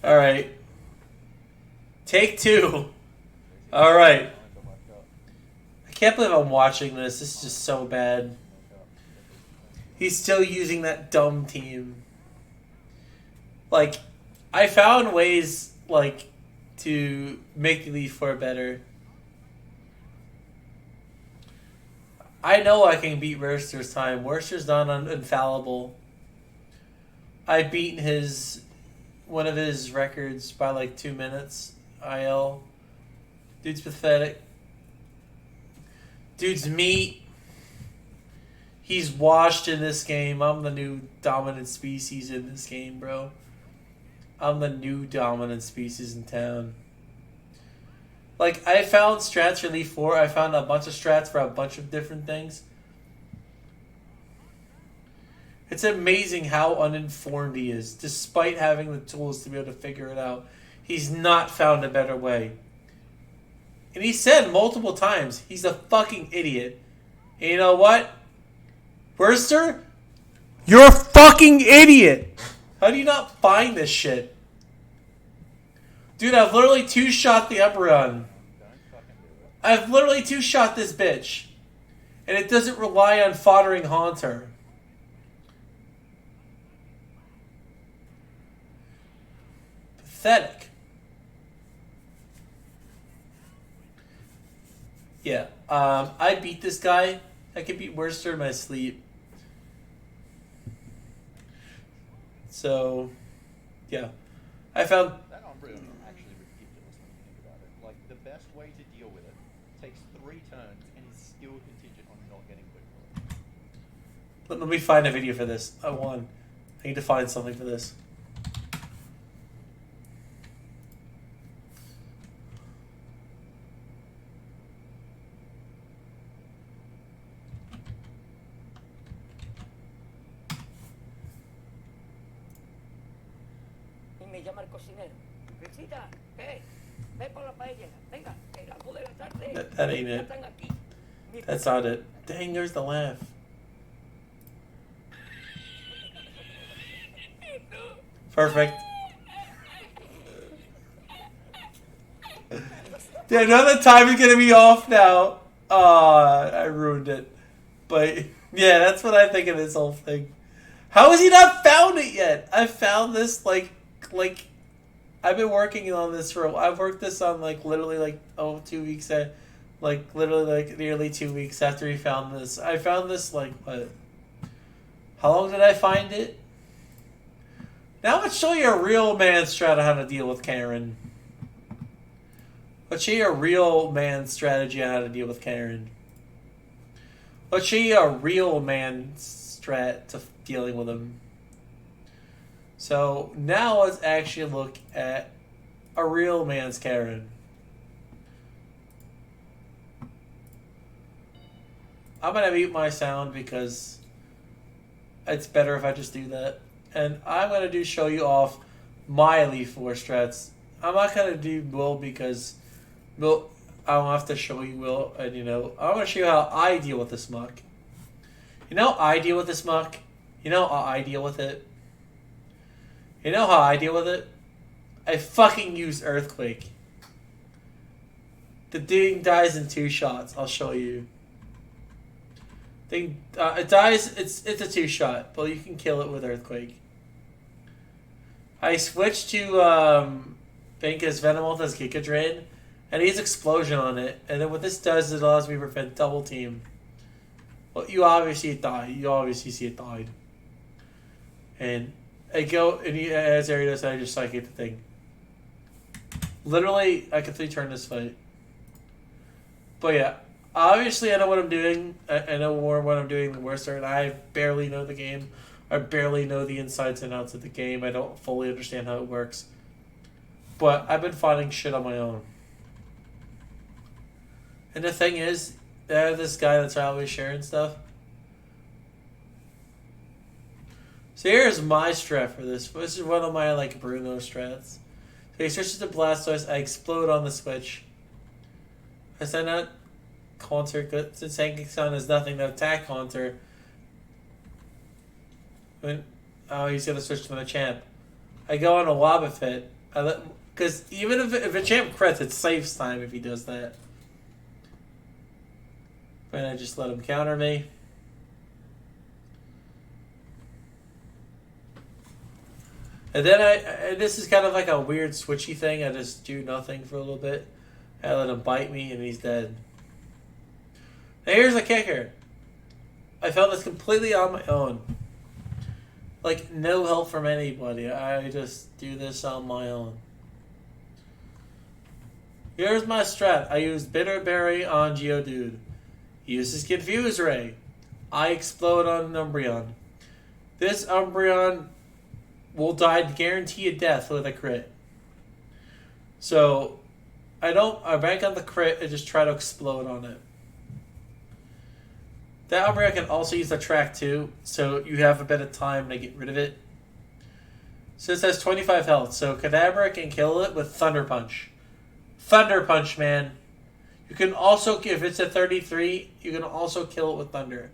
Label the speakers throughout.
Speaker 1: Alright. Take two. Alright. I can't believe I'm watching this. This is just so bad. He's still using that dumb team. Like, I found ways, like, to make the Elite Four better. I know I can beat Werster's time. Werster's not infallible. I've beaten one of his records by like 2 minutes. IL. Dude's pathetic. Dude's meat. He's washed in this game. I'm the new dominant species in this game, bro. I'm the new dominant species in town. Like, I found strats for Elite Four. I found a bunch of strats for a bunch of different things. It's amazing how uninformed he is, despite having the tools to be able to figure it out. He's not found a better way. And he said multiple times, he's a fucking idiot. And you know what? Werster, you're a fucking idiot. How do you not find this shit? Dude, I've literally two-shot the upper run. I've literally two-shot this bitch. And it doesn't rely on foddering Haunter. Pathetic. Yeah, I beat this guy. I can beat Werster in my sleep. So, yeah. I found...
Speaker 2: That umbrella is actually ridiculous when you think about it. Like, the best way to deal with it takes 3 turns and is still contingent on not getting quick for it.
Speaker 1: Let me find a video for this. I need to find something for this.
Speaker 3: Me llama el cocinero. Risita, ve por la paella. Venga, que las 2 de la tarde.
Speaker 1: That ain't it.
Speaker 3: Están aquí.
Speaker 1: That's not it. Dang, there's the laugh. Perfect. Dude, now the time is gonna be off now. I ruined it. But yeah, that's what I think of this whole thing. How has he not found it yet? I found this like I've been working on this for. I've worked this on like literally like 2 weeks. Literally like nearly 2 weeks after he found this. I found this like what? How long did I find it? Now I'm gonna show you a real man strat on how to deal with Karen. Let's show you a real man strategy on how to deal with Karen. Let's show you a real man strat to dealing with him. So now let's actually look at a real man's Karen. I'm gonna mute my sound because it's better if I just do that. And I'm gonna show you off my Elite Four strats. I'm not gonna do Will because Will, I don't have to show you Will, and you know, I'm gonna show you how I deal with this muck. You know how I deal with this muck? You know how I deal with it? You know how I deal with it? I fucking use Earthquake. The thing dies in 2 shots. I'll show you. It dies. It's a 2-shot, but you can kill it with Earthquake. I switched to Banka's Venomoth as Giga Drain, and he has Explosion on it. And then what this does is it allows me to prevent double team. Well, you obviously died. You obviously see it died. And I go and he as areas I just psychic the thing. Literally, I can 3-turn this fight. But yeah. Obviously, I know what I'm doing. I know more what I'm doing than Werster, and I barely know the game. I barely know the insides and outs of the game. I don't fully understand how it works. But I've been finding shit on my own. And the thing is, I have this guy that's always sharing stuff. So here's my strat for this. This is one of my like Bruno strats. So he switches to Blastoise. I explode on the switch. I send out counter, since Hankison has nothing to attack counter. Oh, he's gonna switch to the champ. I go on a Wobbuffet. Because even if a champ crits, it saves time if he does that. And I just let him counter me. And then this is kind of like a weird switchy thing. I just do nothing for a little bit. I let him bite me and he's dead. Now here's the kicker. I found this completely on my own. Like, no help from anybody. I just do this on my own. Here's my strat. I use Bitter Berry on Geodude. He uses Confuse Ray. I explode on an Umbreon. This Umbreon will die guaranteed death with a crit. So, I bank on the crit and just try to explode on it. That Umbreon can also use the track too, so you have a bit of time to get rid of it. So it has 25 health, so Kadabra can kill it with Thunder Punch. Thunder Punch, man. You can also, if it's a 33, you can also kill it with Thunder.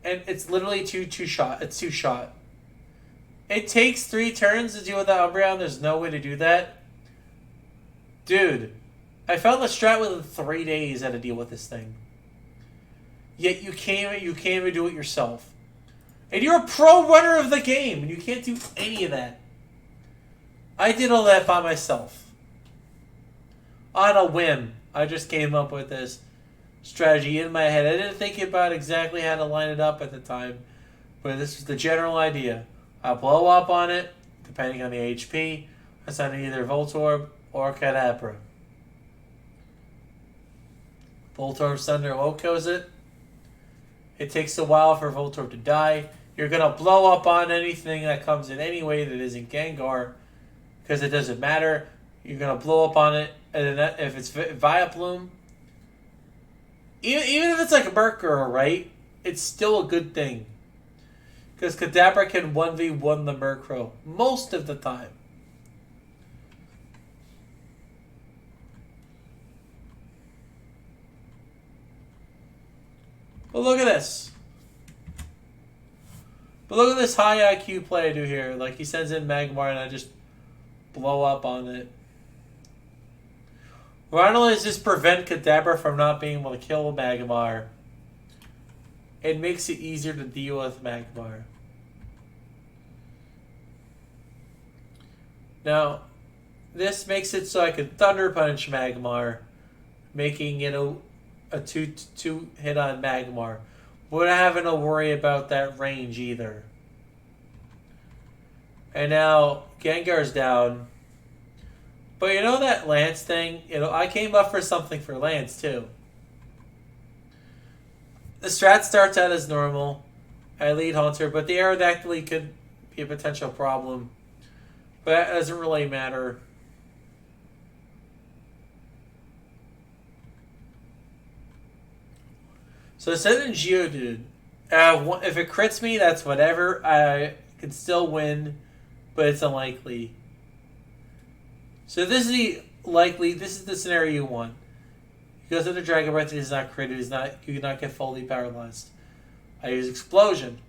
Speaker 1: And it's literally two shot. It's 2-shot. It takes 3 turns to deal with that Umbreon. There's no way to do that. Dude, I found the strat within 3 days how to deal with this thing. Yet you can't even do it yourself. And you're a pro runner of the game, and you can't do any of that. I did all that by myself. On a whim. I just came up with this strategy in my head. I didn't think about exactly how to line it up at the time, but this was the general idea. I blow up on it, depending on the HP. I send either Voltorb or Kadabra. Voltorb Thunder Okos it. It takes a while for Voltorb to die. You're going to blow up on anything that comes in any way that isn't Gengar, because it doesn't matter. You're going to blow up on it, and then if it's Vileplume, even if it's like a Murkrow, right, it's still a good thing. Because Kadabra can 1v1 the Murkrow most of the time. But look at this. But look at this high IQ play I do here. Like, he sends in Magmar and I just blow up on it. Not only does this prevent Kadabra from not being able to kill Magmar, it makes it easier to deal with Magmar. Now, this makes it so I can Thunder Punch Magmar, making it a 2 hit on Magmar. Without having to worry about that range either. And now Gengar's down. But you know that Lance thing? I came up for something for Lance too. The strat starts out as normal. I lead Haunter, but the Aerodactyl could be a potential problem. But that doesn't really matter. So send in Geodude. If it crits me, that's whatever. I can still win, but it's unlikely. So this is the scenario you want. He goes into Dragon Breath, he's not crit, you do not get fully paralyzed. I use Explosion.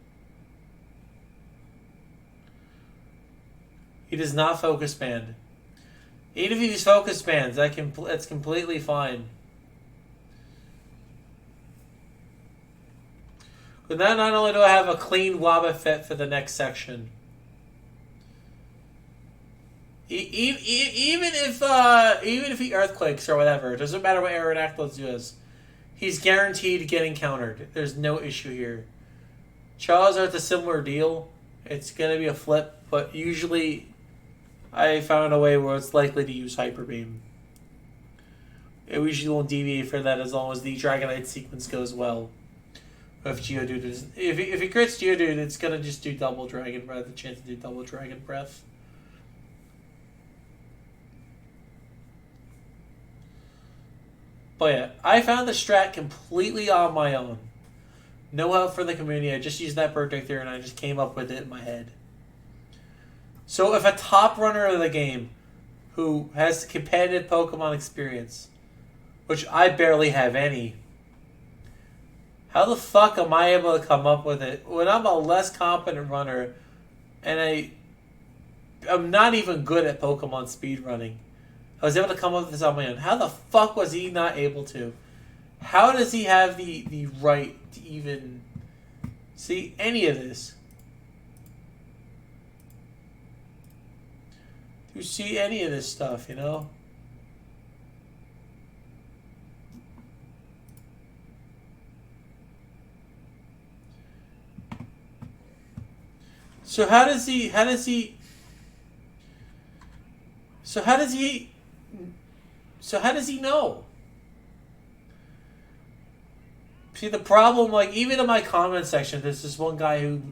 Speaker 1: He does not focus band. Even if he's focus bands, that's completely fine. But now not only do I have a clean Wobbuffet for the next section, even if he Earthquakes or whatever, it doesn't matter what Aerodactyl does, he's guaranteed getting countered. There's no issue here. Charizard's a similar deal. It's going to be a flip, but usually I found a way where it's likely to use Hyper Beam. It usually won't deviate for that as long as the Dragonite sequence goes well. If Geodude if he crits Geodude, it's gonna just do double Dragon Breath, the chance to do double Dragon Breath. But yeah, I found the strat completely on my own. No help from the community. I just used that predictor and I just came up with it in my head. So if a top runner of the game who has competitive Pokemon experience, which I barely have any, how the fuck am I able to come up with it when I'm a less competent runner and I'm not even good at Pokemon speedrunning. I was able to come up with this on my own. How the fuck was he not able to? How does he have the right to even see any of this? To see any of this stuff, you know? So how does he know? See, the problem, like, even in my comment section, there's this one guy who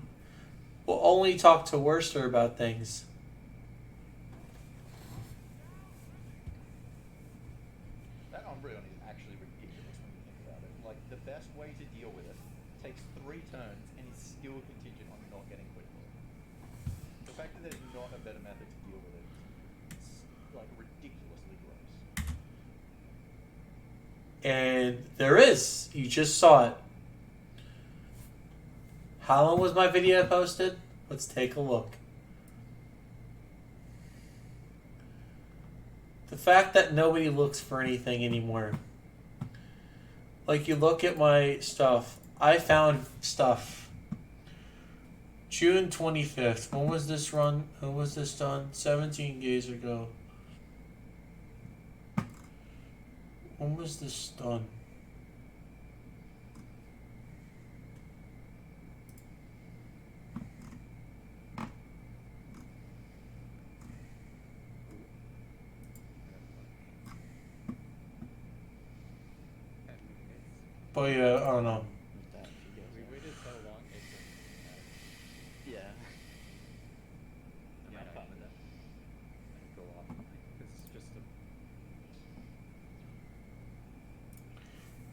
Speaker 1: will only talk to Werster about things.
Speaker 2: That Umbreon is actually ridiculous when you think about it. Like, the best way to deal with it takes 3 turns and is still contingent on not getting quick look. The fact that there's not a better method to deal with it is, like, ridiculously gross.
Speaker 1: And there is. You just saw it. How long was my video posted? Let's take a look. The fact that nobody looks for anything anymore. Like, you look at my stuff. I found stuff. June 25th. When was this run? When was this done? 17 days ago. When was this done? But yeah, I don't know.
Speaker 2: We waited so long, it's just, yeah. Yeah, I'm fine with that. Go off. It's just a...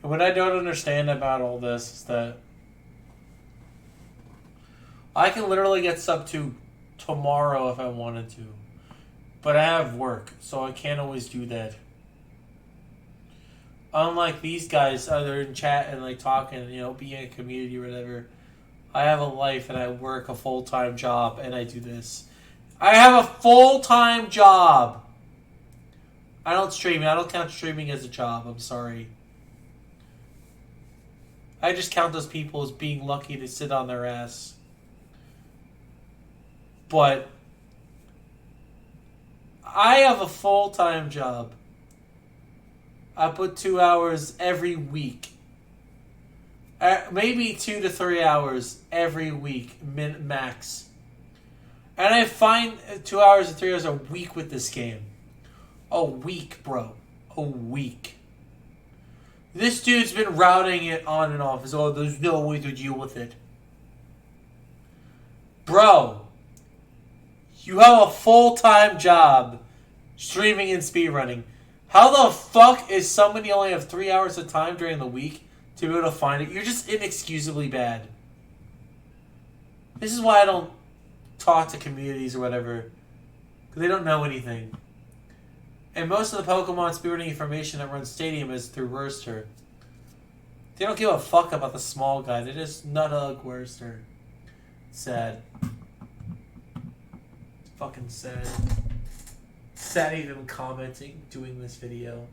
Speaker 1: And what I don't understand about all this is that I can literally get sub to tomorrow if I wanted to. But I have work, so I can't always do that. Unlike these guys, they're in chat and like talking, you know, being in a community or whatever. I have a life and I work a full-time job and I do this. I have a full-time job. I don't stream. I don't count streaming as a job. I'm sorry. I just count those people as being lucky to sit on their ass. But I have a full-time job. I put 2 hours every week. Maybe 2 to 3 hours every week, max. And I find 2 hours and 3 hours a week with this game. A week, bro. A week. This dude's been routing it on and off. Oh, there's no way to deal with it. Bro. You have a full-time job streaming and speedrunning. How the fuck is somebody only have 3 hours of time during the week to be able to find it? You're just inexcusably bad. This is why I don't talk to communities or whatever. Because they don't know anything. And most of the Pokemon speedrunning information that runs Stadium is through Werster. They don't give a fuck about the small guy. They're just Nuthug Werster. Sad. Fucking sad. Sad even commenting, doing this video.